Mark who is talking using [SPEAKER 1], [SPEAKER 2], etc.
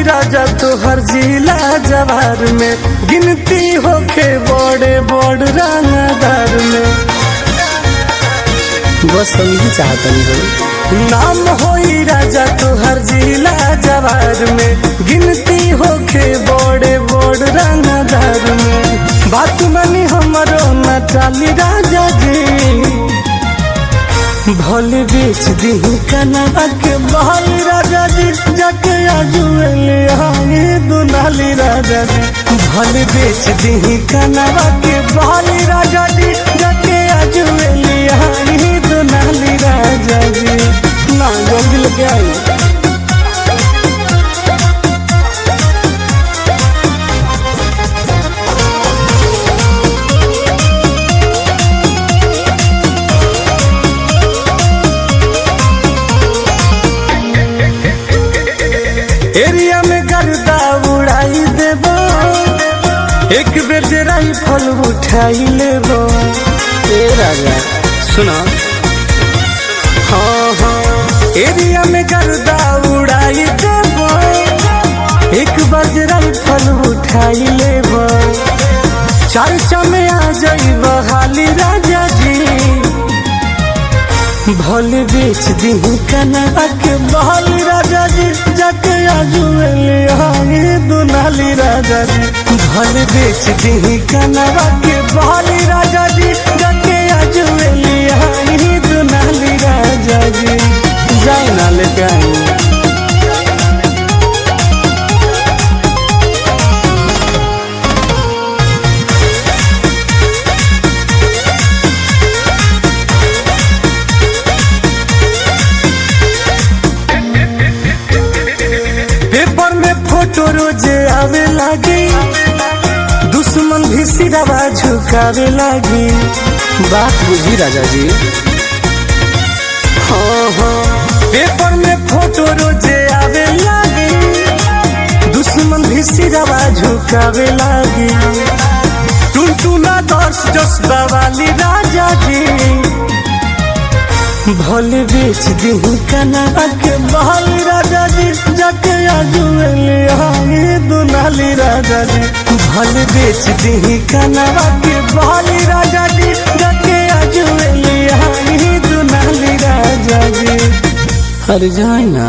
[SPEAKER 1] राजा तोहर जिला जवार में, गिनती होके बड़े बड़ रंगदार में।
[SPEAKER 2] बस समझी चाहतनी हो
[SPEAKER 1] नाम होई राजा तोहर जिला जवार में, गिनती होके बड़े बड़ रंगदार में। बात मानी हमरो न टाली राजा जी, भले बेच दी कनवा के बहाल राजा जी, जाके आजुएले हाई दुनाली राजा जी। भले बेच दी कनवा के बहाल राजा जी, जाके आजुएले हाई दुनाली राजा जी। ना जल्दी लेके आई। एरिया में गर्दा उड़ाई देबो, एक बेर जे राइफल उठाई लेबो।
[SPEAKER 2] ए राजा सुना,
[SPEAKER 1] हाँ हाँ एरिया में गर्दा उड़ाई देबो, एक बार जे राइफल उठाई लेबो। चर्चा में आ जाइब हाली राजा जी, भले बेच दी कनवा के बहाल राजा जी, जाके आजुएले हाई दुनाली राजा जी। भले बेच दी कनवा के बहाल राजा जी, जाके आजुएले हाई दुनाली राजा जी।
[SPEAKER 2] जाए ना लेके आई।
[SPEAKER 1] पेपर में फोटो रोजे आवे लागी, दुश्मन भी सिरवा झुकावे लागी।
[SPEAKER 2] बात बुझी राजा जी।
[SPEAKER 1] हाँ हाँ पेपर में फोटो रोजे आवे लागी, दुश्मन भी सिरवा झुकावे लागी। टुनटुना दर्श जज्बा वाली राजा जी, भले बेच दी कनवा के बहाल राजा जी, जाके आजुएले हाई दुनाली राजा जी। भले बेच दी कनवा के बहाल राजा जी, जाके आजुएले हाई दुनाली राजा जी।
[SPEAKER 2] अरे जाए ना।